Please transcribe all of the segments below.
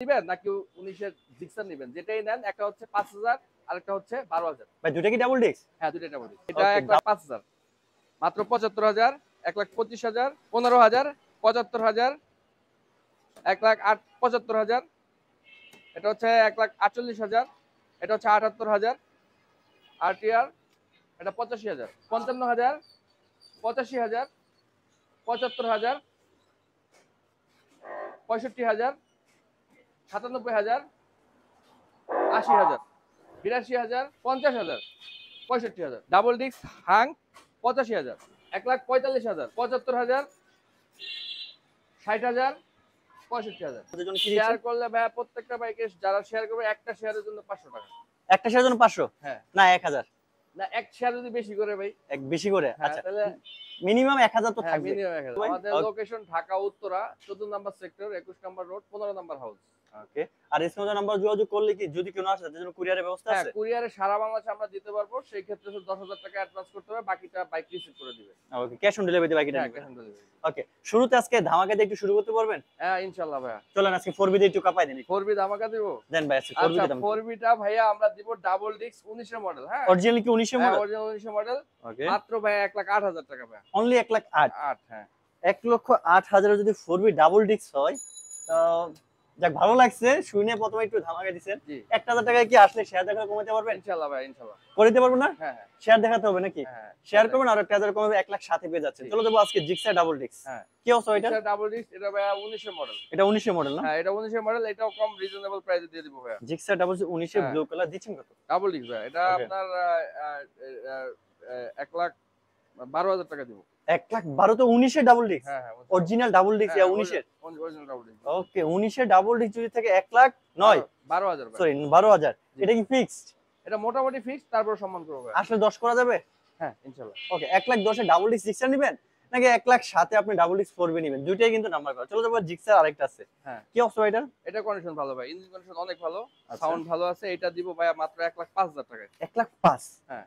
নিবেন নাকি 19 এর জিক্সার নিবেন, যেটাই নেন একটা হচ্ছে 5000 আর একটা হচ্ছে 12000। ভাই দুটো কি ডাবল ডিস্ক? হ্যাঁ দুটোই ডাবল ডিস্ক। এটা 1,05,000 মাত্র 75,000, 1,25,000, 15,000, 75,000, 1,75,000, এটা হচ্ছে 1,48,000, এটা হচ্ছে 78,000 আরটিআর, এটা 85,000, 55,000, 85,000, 75,000, 65,000, 97,000, 80,000, 82,000, 50,000, 65,000। Double disc Hang 85,000, 1,45,000, 75,000, 60,000, 65,000। শেয়ার করলে ভাই প্রত্যেকটা বাইকে যারা শেয়ার করবে একটা শেয়ারের জন্য 500 টাকা। একটা শেয়ারের জন্য 500? হ্যাঁ না 1000? না এক শেয়ার যদি বেশি করে ভাই, এক বেশি করে। হ্যাঁ, আচ্ছা তাহলে মিনিমাম 1000 তো থাকবে। মিনিমাম 1000। আমাদের লোকেশন ঢাকা উত্তরা 14 নম্বর সেক্টর 21 নম্বর রোড 15 নম্বর হাউস। ওকে। আর স্ক্রিনে নাম্বার যোগাযোগ করলে কি যদি কেউ না আসে তার জন্য কুরিয়ারের ব্যবস্থা হ্যাঁ আছে? কুরিয়ারে সারা বাংলাদেশে আমরা দিতে পারবো, সেই ক্ষেত্রে 10,000 টাকা অ্যাডভান্স করতে হবে, বাকিটা বাইক রিসিভ করে দিবে। ওকে, ক্যাশ অন ডেলিভারিতে বাকিটা হ্যাঁ নেবেন। Cash on delivery. ওকে, শুরুতে আজকে ধামাকা দিয়ে একটু শুরু করতে পারবেন? হ্যাঁ ইনশাআল্লাহ ভাইয়া। চলেন আজকে 4B দিয়ে একটু কাপাই দেন। 4B ধামাকা দিব। দেন ভাই আজকে 4B আচ্ছা তে দাম। 4B টা ভাইয়া আমরা দিব ডাবল ডিস্ক 19 এর মডেল। হ্যাঁ অরিজিনালি কি 19 এর মডেল? অরিজিনাল 19 এর মডেল। ওকে। মাত্র ভাইয়া 1,08,000 টাকা ভাইয়া। অনলি 1,08,000? 8 হ্যাঁ 1,08,000 এর যদি 4B ডাবল ডিস্ক হয় যাক ভালো লাগছে শুনে, প্রথমে একটু ধামাকা দিবেন। 1,000 টাকায় কি আসলে শেয়ার দেখা কমাতে পারবেন? ইনশাআল্লাহ ভাই ইনশাআল্লাহ। করে দিতে পারবো না? হ্যাঁ হ্যাঁ শেয়ার দেখাতে হবে নাকি? হ্যাঁ শেয়ার করবেন আর 1,000 কমে 1,07,000 পেয়ে যাচ্ছে। চলো যাবো আজকে জিক্সার ডাবল ডিস্ক। হ্যাঁ কি অবস্থা এটা? এটা ডাবল ডিস্ক, এটা ভাইয়া 19 এর মডেল। এটা 19 এর মডেল না? হ্যাঁ এটা 19 এর মডেল, এটাও কম রিজনেবল প্রাইসে দিয়ে দিব ভাইয়া। জিক্সার ডাবল 19 এর ব্লু কালার দিচ্ছেন কত? ডাবল ডিস্ক ভাইয়া এটা আপনার 1,12,000 টাকা দিব। 1,12,000 তো 19 এর ডাবল ডিস্ক? হ্যাঁ হ্যাঁ অরিজিনাল ডাবল ডিস্ক ইয়া 19 এর? Original double disc. ওকে, 19 এর ডাবল ডিস্ক যদি থাকে 1,09,000 12,000 ভাই। সরি 12,000। এটা কি ফিক্সড? এটা মোটামুটি ফিক্স, তারপর সম্মান করব ভাই। আসলে 10 করা যাবে? হ্যাঁ ইনশাআল্লাহ। ওকে, 1,10,000 এ ডাবল ডিস্ক জিক্সার নেবেন নাকি 1,07,000 এ আপনি ডাবল ডিস্ক 4B নেবেন? দুইটাই কিন্তু নাম্বার করা। চলো যাবো জিক্সার আরেকটা আছে। হ্যাঁ কি অবস্থা এটা? এটা কন্ডিশন ভালো ভাই, ইঞ্জিন কন্ডিশন অনেক ভালো, আচ্ছা। সাউন্ড ভালো আছে। এটা দিব ভাই মাত্র 1,05,000 টাকায়। 1,05,000? হ্যাঁ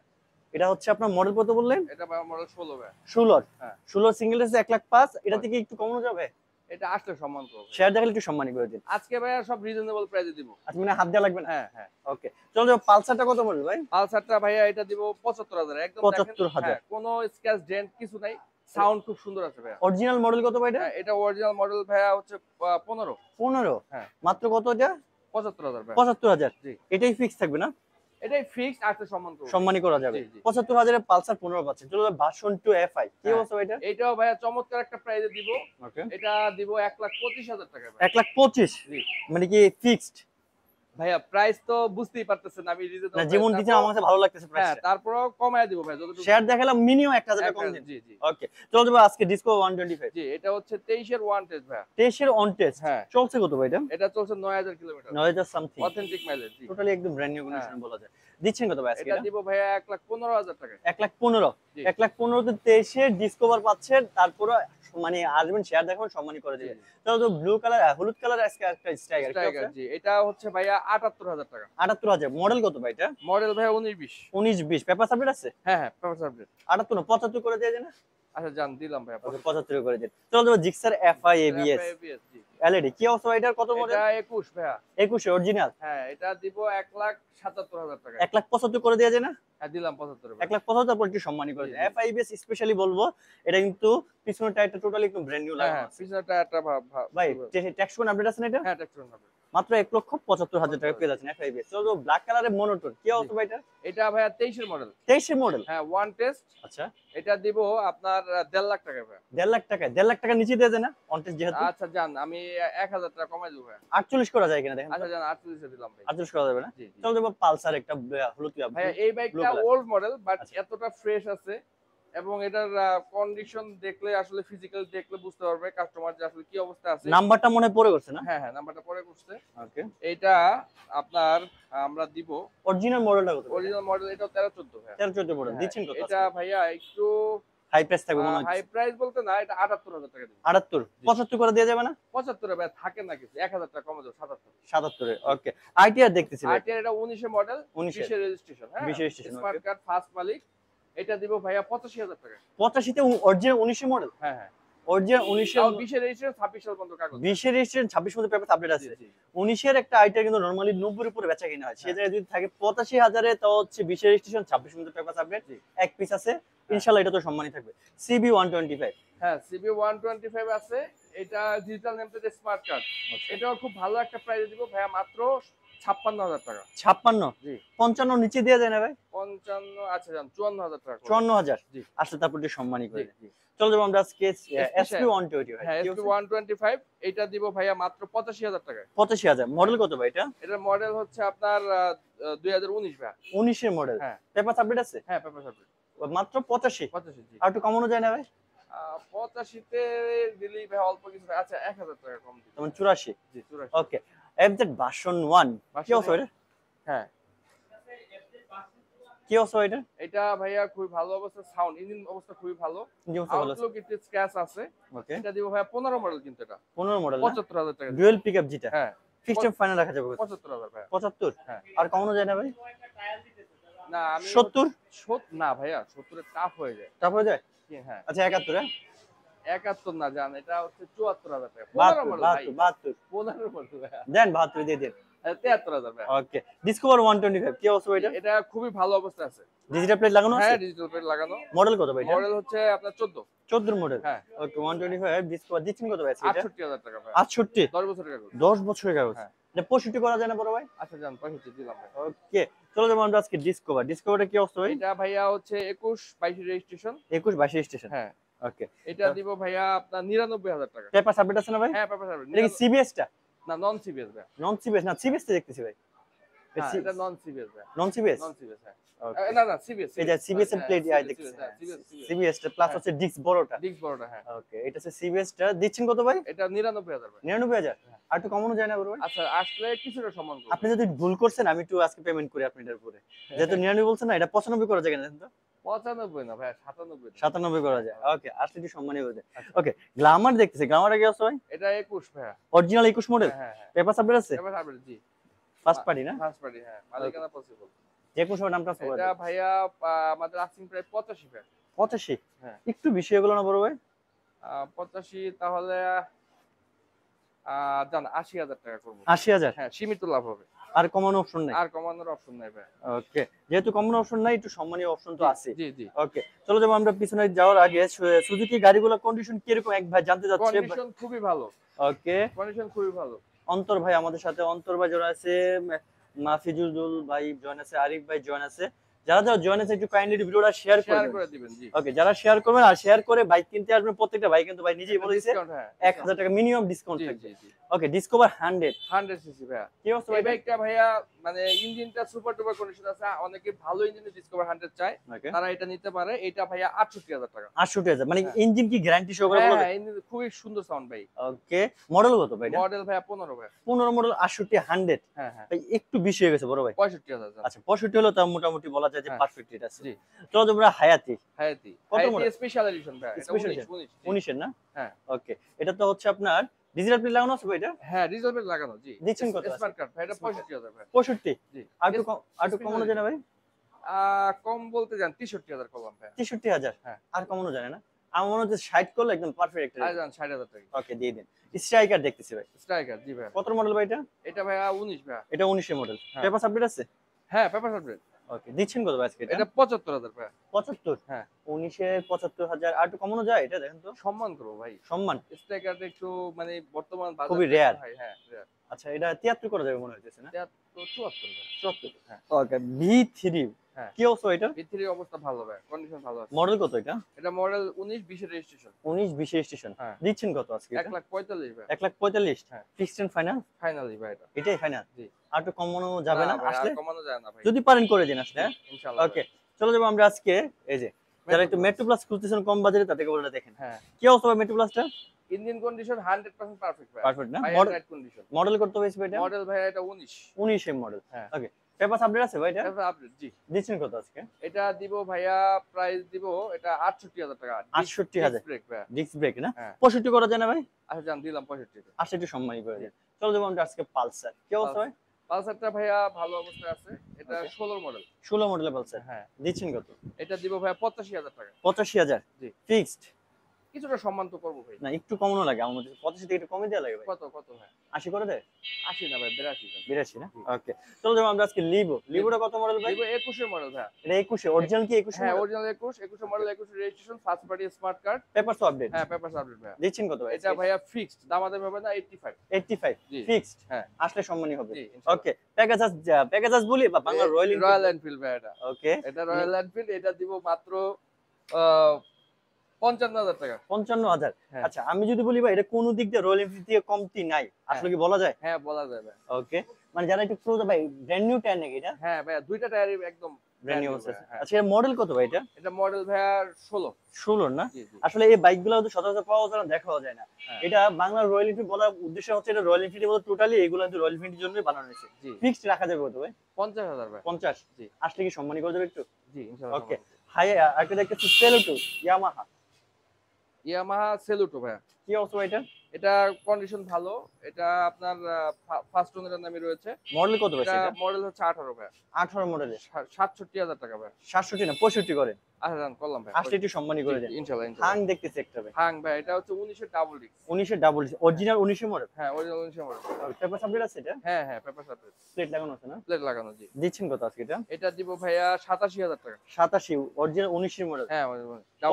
এটা হচ্ছে আপনার মডেল কত বললেন? এটা ভাই মডেল 16 ভাই। 16? হ্যাঁ 16 সিঙ্গেল এসে 1,05,000। এটা থেকে একটু কমানো যাবে? এটা আসলে সম্মান করব। শেয়ার দেখালে একটু সম্মানী করে দিন। আজকে ভাই সব রিজনেবল প্রাইসে দিব। আচ্ছা মানে হাত দেওয়া লাগবে না? হ্যাঁ হ্যাঁ ওকে, চলো যাবো পালসারটা কত মডেল ভাই? পালসারটা ভাইয়া এটা দিব 75,000 একদম। 75,000? হ্যাঁ কোনো স্ক্র্যাচ ডেন্ট কিছু নাই, সাউন্ড খুব সুন্দর আছে ভাইয়া। অরিজিনাল মডেল কত ভাই এটা? হ্যাঁ এটা অরিজিনাল মডেল ভাইয়া হচ্ছে 15। 15? হ্যাঁ মাত্র কত এটা? 75,000 ভাইয়া। 75,000? জি এটাই ফিক্স থাকবে না? এটাই ফিক্সড, আসলে সম্মান করব। সম্মানী করা যাবে। জি জি 75,000 এর পালসার 15 পাচ্ছেন। চলো ভার্সন 2 FI কি অবস্থা ভাই এটা? এটাও ভাইয়া চমৎকার একটা প্রাইসে দিব। ওকে, এটা দিব 1,25,000 টাকা ভাই। 1,25,000? জি মানে কি ফিক্সড? ভাইয়া প্রাইস তো বুঝতেই পারতেছেন আমি রিজনেবল না যেমন দিচ্ছেন আমার কাছে ভালো লাগতেছে হ্যাঁ প্রাইসটা। তারপরও কমায় দিব ভাই যতটুকু। শেয়ার দেখালাম মিনিমাম 1,000 টাকা কম দিন। জি জি ওকে, চলো যাবো আজকে ডিসকো 125। জি এটা হচ্ছে 23 এর ওয়ান টেস্ট ভাইয়া। 23 এর অন টেস্ট? হ্যাঁ চলছে কত ভাই এটা? এটা চলছে 9,000 কিলোমিটার 9,000 সামথিং? Authentic mileage. জি টোটালি একদম ব্র্যান্ড নিউ কন্ডিশন বলা যায়। দিচ্ছেন কত ভাই আজকে এটা এটা? দিব ভাইয়া 1,15,000 টাকা। 1,15,000? জি 1,15,000 তে 23 এর ডিসকভার পাচ্ছেন, তারপরে মানে আসবেন শেয়ার দেখাবেন সম্মানী করে জি দিবেন। জি তাহলে তো ব্লু কালার হলুদ কালার আজকে একটা স্ট্রাইকার স্ট্রাইকার। জি এটা হচ্ছে ভাইয়া 78,000 টাকা। 78,000। মডেল কত ভাই এটা? মডেল ভাইয়া 19-20। 19-20? পেপার সাবমিট আছে? হ্যাঁ হ্যাঁ পেপার আপডেট। 78 না 75 করে দিয়ে দেন না? আচ্ছা জান দিলাম ভাইয়া। ওকে 75 করে দিন। চলো যাবো জিক্সার FI ABS ABS। জি LED কি অবস্থা এটার কত মডেল? এটা 21 ভাইয়া। 21 অরিজিনাল? হ্যাঁ এটা দিব 1,77,000 টাকা। 1,75,000 করে দিয়ে যায় না? হ্যাঁ দিলাম 75 ভাইয়া। 1,75,000 পর একটু সম্মানী করে দিন। জি, জি। FI ABS স্পেশালি বলবো এটা কিন্তু পিছনের টায়ারটা টোটালি একদম ব্র্যান্ড নিউ হ্যাঁ লাগানো হ্যাঁ আছে। পিছনের টায়ারটা ভাই ট্যাক্স কোন আপডেট আছে না এটা? হ্যাঁ ট্যাক্টর হবে। মাত্র 1,75,000 টাকা পেয়ে যাচ্ছেন FI ABS। চলো ব্ল্যাক কালারের মনোটন কি অবস্থা ভাই এটা? এটা ভাইয়া 23 এর মডেল। 23 এর মডেল? হ্যাঁ ওয়ান টেস্ট। আচ্ছা এটা দিব আপনার 1.5 লাখ টাকা ভাইয়া। 1.5 লাখ টাকা? 1.5 লাখ টাকা নিচে দিয়ে যায় না অন টেস্ট যেহেতু? আচ্ছা জান আমি 1,000 টাকা কমাই দেব ভাইয়া। 48 করা যায় কিনা দেখেন। আচ্ছা জান 48 এ দিলাম ভাই। 48 করা যাবে না? জি জি চলো যাবো পালসার একটা হলুদ ভাইয়া এই বাইকটা color। ওল্ড মডেল বাট আচ্ছা। এতটা ফ্রেশ আছে এবং এটার কন্ডিশন দেখলে আসলে ফিজিক্যাল দেখলে বুঝতে পারবে কাস্টমার যে আসলে কি অবস্থা আছে। নাম্বারটা মনে পড়ে করছে না? হ্যাঁ হ্যাঁ নাম্বারটা পরে করছে। ওকে, এটা আপনার আমরা দিব অরিজিনাল মডেলটা কত? অরিজিনাল মডেল এটাও 13-14 ভাইয়া। 13-14 মডেল হ্যাঁ, দিচ্ছেন কত? এটা ভাইয়া একটু হাই প্রাইস থাকবে মনে হাই হচ্ছে। প্রাইস বলতে না, এটা 78,000 টাকা দিব। 78? 75 করে দেওয়া যাবে না? 75 ভাই থাকে না কিছু, 1,000 টাকা কমে দাও 77। 77 এ ওকে। আইটিআর দেখতেছি ভাই। আরটিআর এটা 19 এর মডেল, 19 20 এর রেজিস্ট্রেশন। হ্যাঁ 20 এর registration, smart okay। Card first মালিক। এটা দিব ভাইয়া 85,000 টাকা। 85 তে অরিজিনাল 19 মডেল? হ্যাঁ হ্যাঁ অরিজিনাল 19 এর 20 এর রেজিস্ট্রেশন 26 সাল পর্যন্ত কাগজ। 20 এর রেজিস্ট্রেশন 26 মধ্যে পেপার আপডেট আছে। 19 এর একটা আইটা কিন্তু নরমালি 90 এর উপরে বেচা কিনা হয়। সেই জায়গায় যদি থাকে 85,000 এ, তাও হচ্ছে 20 এর রেজিস্ট্রেশন 26 মধ্যে পেপার আপডেট, এক পিস আছে। ইনশাআল্লাহ এটা তো সম্মানই থাকবে। CB 125। হ্যাঁ, CB 125 আছে। এটা digital name plate smart card. এটাও খুব ভালো একটা প্রাইসে দিব ভাইয়া, মাত্র 56,000 টাকা। 56? জি। 55 নিচে দেয়া যায় না ভাই? 55, আচ্ছা যান 54,000 টাকা। 54,000? জি। আসলে তারপর একটু সম্মানই করে। জি। চলো যাবো আমরা আজকে SP 120 ভাই। হ্যাঁ, SP 125 এটা দিব ভাইয়া মাত্র 85,000 টাকায়। 85,000 মডেল কত ভাই এটা? এটার মডেল হচ্ছে আপনার 2019 ভাইয়া। 19 এর মডেল। হ্যাঁ। পেপার আপডেট আছে? হ্যাঁ, পেপার সাবজেক্ট। মাত্র 85? 85 জি। আর একটু কমানো যায় না ভাই? 85 তে দিলেই ভাই অল্প কিছু, আচ্ছা 1000 টাকা কম দিই। যেমন 84? জি 84। ওকে। FZ ভার্সন 1 কি অবস্থা এটা? হ্যাঁ। কি অবস্থা এটা? এটা ভাইয়া খুবই ভালো অবস্থা, সাউন্ড ইঞ্জিন অবস্থা খুবই ভালো। ইঞ্জিন অবস্থা ভালো আছে। আউটলুক একটু স্ক্র্যাচ আছে। ওকে। এটা দিব ভাইয়া 15 মডেল, কিন্তু এটা 15 মডেল না? 75,000 টাকা। ডুয়াল পিকআপ যেটা। হ্যাঁ। ফিক্সড এন্ড ফাইনাল রাখা যাবে কত? 75,000 ভাইয়া। 75? হ্যাঁ। আর কমানো যায় না ভাই? না আমি 70? না ভাইয়া 70 এ টাফ হয়ে যায়। তারপরে যায়? হ্যাঁ। আচ্ছা 71? 71 না জান, এটা হচ্ছে 74,000 টাকা। 15 মডেল ভাই। 72? 15 মডেল ভাইয়া। দেন 72 দিয়ে দেন। 73,000 ভাইয়া। ওকে। ডিসকভার 125 কি অবস্থা এটা? এটা খুবই ভালো অবস্থা আছে। ডিজিটাল প্লেট লাগানো আছে? হ্যাঁ, ডিজিটাল প্লেট লাগানো। মডেল কত ভাই এটা? মডেল হচ্ছে আপনার 14। 14 মডেল। হ্যাঁ। ওকে 125 ডিসকভার দিচ্ছেন কত ভাই এটা? 68,000 টাকা ভাই। 68? 10 বছরের কাগজ। 10 বছরের কাগজ। হ্যাঁ। এটা 65 করা যায় না বড় ভাই? আচ্ছা জান 65 দিলাম ভাই। ওকে। চলো যাবো আমরা আজকে ডিসকভারটা কি অবস্থা ভাই? এটা ভাইয়া হচ্ছে 21 22 রেজিস্ট্রেশন। 21 22 স্টেশন। হ্যাঁ। ওকে। এটা দিব ভাইয়া আপনার 99,000 টাকা। পেপার সাবমিট আছে না ভাই? হ্যাঁ, পেপার সাবমিট। এটা কি সিবিএস টা? না, নন সিবিএস ভাই। নন সিবিএস না, সিবিএস তে দেখতেছি ভাই। হ্যাঁ, এটা নন সিবিএস ভাই। নন সিবিএস? নন সিবিএস হ্যাঁ। ওকে। না সিবিএস। এই যে সিবিএস এর প্লেট আই দেখতেছি। সিবিএস টা প্লাস হচ্ছে ডিস্ক বড়টা। ডিস্ক বড়টা হ্যাঁ। ওকে, এটা হচ্ছে সিবিএস টা দিচ্ছেন কত ভাই? এটা 99,000 ভাই। 99,000? আর একটু কমানো যায় না বড় ভাই? আচ্ছা, আসলে কিছুটা সম্মান করব। আপনি যদি ভুল করছেন আমি একটু আজকে পেমেন্ট করি আপনাদের উপরে। যেহেতু 99 বলছেন না, এটা 95 করা যায় না তো? 95 না ভাই, 97। 97 করা যায়। ওকে, আসলে একটু সম্মানই হয়ে যায়। ওকে, গ্ল্যামার দেখতেছি। গ্ল্যামার কি অবস্থা ভাই? এটা 21 ভাইয়া। Original 21 model? হ্যাঁ হ্যাঁ। পেপার সাবমিট আছে? পেপার সাবমিট জি। ফার্স্ট পার্টি না? ফার্স্ট পার্টি হ্যাঁ। মালিকানা পসিবল। যে কোনো সময় নামটা এটা ভাইয়া আমাদের আস্কিং প্রাইস 85 ভাই। 85? হ্যাঁ। একটু বেশি হয়ে গেল না বড় ভাই? 85 তাহলে জান 80,000 টাকা করব। 80,000? হ্যাঁ, সীমিত লাভ হবে। আর কমানো অপশন নাই? আর কমানোর অপশন নাই ভাই। ওকে, যেহেতু কমানো অপশন নাই, একটু সম্মানীয় অপশন তো আছে। জি জি। ওকে, চলো যাবো আমরা পিছনে যাওয়ার আগে সুজুকি গাড়িগুলোর কন্ডিশন কিরকম এক ভাই জানতে চাচ্ছে। কন্ডিশন খুবই ভালো। ওকে, কন্ডিশন খুবই ভালো। অন্তর ভাই আমাদের সাথে, অন্তর ভাই জয়েন আছে, মাফিজুল ভাই জয়েন আছে, আরিফ ভাই জয়েন আছে। যারা যারা জয়েন আছে একটু কাইন্ডলি ভিডিওটা শেয়ার করে দিবেন জি। ওকে, যারা শেয়ার করবেন আর শেয়ার করে বাইক কিনতে আসবেন, প্রত্যেকটা ভাই কিন্তু ভাই নিজেই বলে দিয়েছে হ্যাঁ 1000 টাকা মিনিমাম ডিসকাউন্ট জি থাকবে। জি জি। ওকে, ডিসকভার 100 সিসি ভাইয়া। কি অবস্থা এই ভাই? বাইকটা ভাইয়া মানে ইঞ্জিনটা সুপার ডুপার কন্ডিশন আছে। অনেকে ভালো ইঞ্জিনের ডিসকভার 100 চায়, ওকে, তারা এটা নিতে পারে। এটা ভাইয়া 68,000 টাকা। 68,000 মানে হ্যাঁ। ইঞ্জিন কি গ্যারান্টি সহকারে বলে হ্যাঁ, দেয়? ইঞ্জিন খুবই সুন্দর সাউন্ড ভাই। ওকে, মডেল কত ভাই এটা? মডেল ভাইয়া 15 ভাইয়া। 15 মডেল 68 100? হ্যাঁ হ্যাঁ। ভাই একটু বেশি হয়ে গেছে বড় ভাই। 65,000। আচ্ছা 65 হলো তা মোটামুটি বলা যায় যে হ্যাঁ। পারফেক্ট রেট আছে। জি। চলো আমরা হায়াতি হায়াতি। কত হায়াতি মডেল? স্পেশাল এডিশন ভাইয়া। এটা Special 19 19 এর না? হ্যাঁ। ওকে, এটা তো হচ্ছে আপনার ডিজিটাল প্লেট লাগানো আছে ভাই এটা? হ্যাঁ, রিজার্ভে লাগানো জি। দিচ্ছেন কত? স্মার্ট কার্ড ভাই, এটা 65,000 ভাই। 65? জি। আর একটু কমানো যায় না ভাই? কম বলতে যান 63,000 করলাম ভাই। 63,000? হ্যাঁ। আর কমানো যায় না? আমার মনে হচ্ছে 60 করলে একদম পারফেক্ট একটা আর রেট। যান 60,000 টাকা। ওকে, দিয়ে দিন। স্ট্রাইকার দেখতেছি ভাই। স্ট্রাইকার জি ভাই। কত মডেল ভাই এটা? এটা ভাইয়া 19 ভাইয়া। এটা 19 এর মডেল। হ্যাঁ। পেপার সাবমিট আছে? হ্যাঁ, পেপার সাবজেক্ট। ওকে, দিচ্ছেন কত ভাই আজকে এটা? এটা 75,000 ভাইয়া। 75? হ্যাঁ। 19 এর 75,000 আর একটু কমানো যায় এটা দেখেন তো? সম্মান করব ভাই। সম্মান? স্ট্রাইকারটা একটু মানে বর্তমান বাজারে খুবই rare। ভাই। হ্যাঁ, রেয়ার। আচ্ছা, এটা 73 করা যাবে মনে হইতেছে না? এটা তো 74 ভাই। 74? হ্যাঁ। ওকে, V3 হ্যাঁ। কি অবস্থা এটা? ভিতরে অবস্থা ভালো ভাই, কন্ডিশন ভালো আছে। মডেল কত এটা? এটা মডেল 19 20 এর রেজিস্ট্রেশন। 19 20 এর স্টেশন। হ্যাঁ। দিচ্ছেন কত আজকে এটা? 1,45,000 ভাই। 1,45,000? হ্যাঁ। Fixed and final? ফাইনালি ভাই এটা। এটাই ফাইনাল? জি। আর একটু কমানো যাবে না ভাই, আর আসলে? কমানো যায় না ভাই। যদি পারেন করে দিন আসলে। হ্যাঁ, ইনশাআল্লাহ। ওকে, চলো যাবো আমরা আজকে এই যে যারা একটু মেট্রো প্লাস খুঁজতেছেন কম বাজারে তাদেরকে বলে দেখেন। হ্যাঁ। কি অবস্থা ভাই মেট্রো প্লাসটা? ইঞ্জিন কন্ডিশন 100% পারফেক্ট ভাই। পারফেক্ট না? Right condition. মডেল করতে হবে এটা? মডেল ভাই এটা 19 19 এর মডেল। হ্যাঁ। ওকে, পেপার আপডেট আছে ভাই এটা? এটা আপডেট জি। দিচ্ছেন কত আজকে? এটা দিব ভাইয়া, প্রাইস দিব এটা 68,000 টাকা। 68,000? ব্রেক ভাই। ডিস্ক ব্রেক না? হ্যাঁ। 65 করা যায় না ভাই? আচ্ছা জান দিলাম 65 তে। আসলে একটু সম্মানই করে দেন। চলো যাবো আমরা আজকে পালসার। কি অবস্থা ভাই? পালসারটা ভাইয়া ভালো অবস্থায় আছে। এটা 16 মডেল। 16 মডেলের পালসার। হ্যাঁ। দিচ্ছেন কত? এটা দিব ভাইয়া 85,000 টাকা। 85,000? জি। ফিক্সড? কিছুটা সম্মান তো করবো ভাই। না একটু কমানো লাগে আমার মধ্যে, 85 থেকে একটু কমে দেওয়া লাগে ভাই। কত কত ভাই? 80 করে দেয়? 80 না ভাই, 82 দেন। 82 না? জি। ওকে। চলো যাবো আমরা আজকে লিভোটা কত মডেল ভাই? Vivo 21 এর মডেল ভাই। এটা 21 অরিজিনাল কি 21 হ্যাঁ, মডেল? অরিজিনাল 21, 21 এর মডেল, 21 এর registration, first party smart card. Papers তো আপডেট। হ্যাঁ, পেপারস আপডেট ভাই। দিচ্ছেন কত ভাই? এটা ভাইয়া ফিক্সড, দামাদামি হবে না, 85। 85 জি। ফিক্সড। হ্যাঁ। আসলে সম্মানী হবে। জি, ইনশাআল্লাহ। ওকে। প্যাকেজাস বলি বা বাংলা রয়্যাল রয়্যাল এনফিল্ড ভাই এটা। ওকে। এটা রয়্যাল এনফিল্ড, এটা দিব মাত্র 55,000 টাকা। 55,000। হ্যাঁ। আচ্ছা আমি যদি বলি ভাই এটা কোন দিক দিয়ে রয়্যাল এনফিল্ড থেকে কমতি নাই, আসলে কি বলা যায়? হ্যাঁ, বলা যায় ভাই। ওকে। মানে যারা একটু ক্লোজ ভাই ব্র্যান্ড নিউ টায়ার নাকি এটা? হ্যাঁ ভাইয়া, দুইটা টায়ারই একদম ব্র্যান্ড নিউ new আছে। ভাইয়া, হ্যাঁ। আচ্ছা এর মডেল কত ভাই এটা? এটা মডেল ভাইয়া 16। 16 না? জি জি। আসলে এই বাইকগুলো তো সচরাচর পাওয়া যায় না, দেখাও যায় না। হ্যাঁ। এটা বাংলা রয়্যাল এনফিল্ড বলার উদ্দেশ্য হচ্ছে এটা রয়্যাল এনফিল্ডের মতো টোটালি এগুলো কিন্তু রয়্যাল এনফিল্ডের জন্যই বানানো হয়েছে। জি। ফিক্সড রাখা যাবে কত ভাই? 50,000 ভাই। 50। জি। আসলে কি সম্মানী করে দেবে একটু? জি, ইনশাআল্লাহ। ওকে। হাই একটা দেখতেছি সেলুটো ইয়ামাহা। ইয়ামাহা সেলুটো ভাইয়া। কি অবস্থা ভাই এটা? এটা কন্ডিশন ভালো। এটা আপনার ফার্স্ট ওনারের নামে রয়েছে। মডেল কত ভাই এটা সেটা? মডেল হচ্ছে 18 ভাইয়া। 18 মডেলের। 67,000 টাকা ভাইয়া। 67 না 65 করে। আচ্ছা জান, করলাম ভাই। আসলে একটু সম্মানী করে দেন। ইনশাআল্লাহ হাং ইনশাআল্লাহ। দেখতেছি একটা ভাই। হাং ভাই, এটা হচ্ছে 19 এর ডাবল ডিস্ক। 19 এর ডাবল অরিজিনাল 19 এর মডেল। হ্যাঁ, অরিজিনাল 19 এর মডেল। পেপার সাবজেক্ট আছে এটা? হ্যাঁ হ্যাঁ, পেপার আপডেট। প্লেট লাগানো আছে না? প্লেট লাগানো, জি। দিচ্ছেন কত আজকে এটা? এটা দিব ভাইয়া 87,000 টাকা। 87 অরিজিনাল 19 এর মডেল। হ্যাঁ,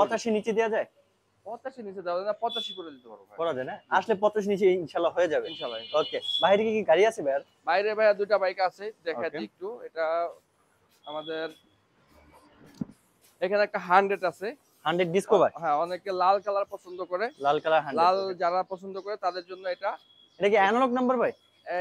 85 নিচে দেওয়া যায়? 85 নিচে দাও না, 85 করে দিতে পারবো ভাই। করা যায় না? আসলে 85 নিচে ইনশাআল্লাহ হয়ে যাবে। ইনশাআল্লাহ। ওকে। বাইরে কি গাড়ি আছে ভাই? বাইরে ভাইয়া দুইটা বাইক আছে, দেখা Okay. দিই একটু। এটা আমাদের এখানে একটা 100 আছে। 100 ডিসকভার। হ্যাঁ, অনেকে লাল কালার পছন্দ করে। লাল কালার 100। লাল যারা পছন্দ করে তাদের জন্য এটা। এটা কি অ্যানালগ নাম্বার ভাই?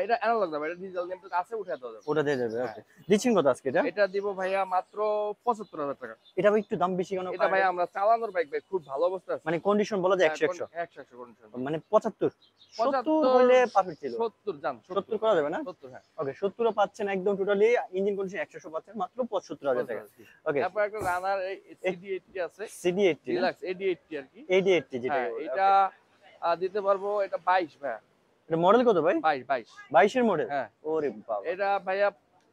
এটা অ্যানালগ না ভাই, এটা ডিজিটাল নেম প্লেট আছে, উঠে দেওয়া যাবে। ওটা দিয়ে যাবে। হ্যাঁ। ওকে। দিচ্ছেন কত আজকে এটা? এটা দিব ভাইয়া মাত্র 75,000 টাকা। এটা ভাই একটু দাম বেশি কেন? এটা ভাই আমরা চালানোর বাইক ভাই, খুব ভালো অবস্থা আছে। মানে কন্ডিশন বলা যায় 100 100। 100 কন্ডিশন। মানে 75 70 75 হইলে পারফেক্ট ছিল। 70 জান, 70 করা যাবে না? 70 হ্যাঁ। ওকে 70 ও পাচ্ছেন একদম টোটালি ইঞ্জিন কন্ডিশন 100 পাচ্ছেন মাত্র 75,000 টাকা। ওকে। তারপর একটা রানার CD80 আছে, CD80 ডিলাক্স AD80 আর কি। AD80 যেটা হ্যাঁ, এটা দিতে পারবো। এটা 22 ভাইয়া। এটা মডেল কত ভাই? 22। 22 এর মডেল। হ্যাঁ। ওরে বাবা। এটা ভাইয়া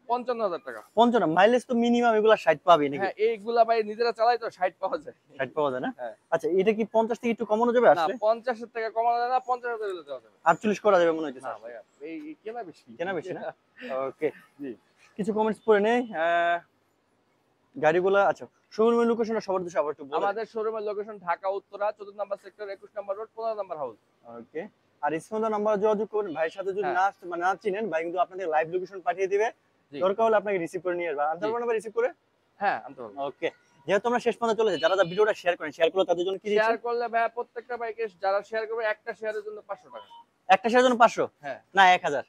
55,000 টাকা। 55 মাইলেজ তো মিনিমাম এগুলা 60 পাবে নাকি? হ্যাঁ, এইগুলা ভাই নিজেরা চালাই তো 60 পাওয়া যায়। 60 পাওয়া যায় না? হ্যাঁ। আচ্ছা এটা কি 50 থেকে একটু কমানো যাবে না, আসলে? 50 এর থেকে কমানো যায় না, 50,000 হলে দেওয়া যাবে। 48 করা যাবে মনে হচ্ছে। না ভাইয়া, এই কেনা বেশি। কেনা বেশি না? ওকে। জি। কিছু কমেন্টস পড়ে নেই। গাড়িগুলা আচ্ছা শোরুমের লোকেশনটা সবার দেশে আবার একটু বলে। আমাদের শোরুমের লোকেশন ঢাকা উত্তরা 14 নম্বর সেক্টর, 21 নম্বর রোড, 15 নম্বর হাউস। ওকে। আর স্পন্সর নাম্বার যোগাযোগ করুন ভাইয়ের সাথে, যদি হ্যাঁ। না চিনেন ভাই কিন্তু আপনাদের লাইভ লোকেশন পাঠিয়ে দিবে। জি। দরকার হলে আপনাকে রিসিভ করে নিয়ে আসবে। আনতে পারবেন না রিসিভ করে? হ্যাঁ, আনতে পারবো। ওকে। যেহেতু আমরা শেষ পর্যন্ত চলে যাই, যারা ভিডিওটা শেয়ার করেন, শেয়ার করলে তাদের জন্য কি শেয়ার দিচ্ছেন? করলে ভাইয়া প্রত্যেকটা বাইকে যারা শেয়ার করবে একটা শেয়ারের জন্য 500 টাকা। একটা শেয়ারের জন্য 500 হ্যাঁ। না 1000?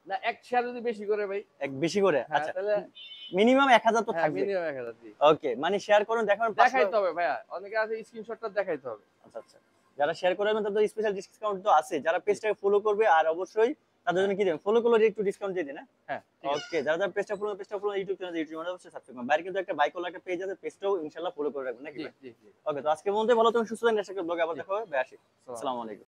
না, এক শেয়ার যদি বেশি করে ভাই। এক বেশি করে? হ্যাঁ, আচ্ছা তাহলে মিনিমাম 1000 তো হ্যাঁ, থাকবে। মিনিমাম 1000 জি। ওকে। মানে শেয়ার করুন, দেখাবেন দেখাইতে হবে ভাইয়া, অনেকে আছে স্ক্রিনশটটা দেখাইতে হবে। আচ্ছা আচ্ছা। যারা শেয়ার করবেন তাদের স্পেশাল ডিসকাউন্ট তো আছে। যারা পেজটাকে ফলো করবে আর অবশ্যই তাদের জন্য কি দেবেন? ফলো করলে একটু ডিসকাউন্ট দিয়ে দিন। হ্যাঁ, ঠিক আছে। ওকে। যারা পেজটা ফলো ইউটিউব চ্যানেল অবশ্যই সাবস্ক্রাইব করুন। বাইরে কিন্তু একটা বাইক ওলা একটা পেজ আছে, পেজটাও ইনশাআল্লাহ ফলো করে রাখবেন নাকি? জি জি জি। ওকে। তো আজকে মধ্যে ভালো, তুমি সুস্থ থাকেন। নেক্সট ব্লগে আবার দেখা হবে। ভাই আসি। আসসালামু আসসালামু আলাইকুম।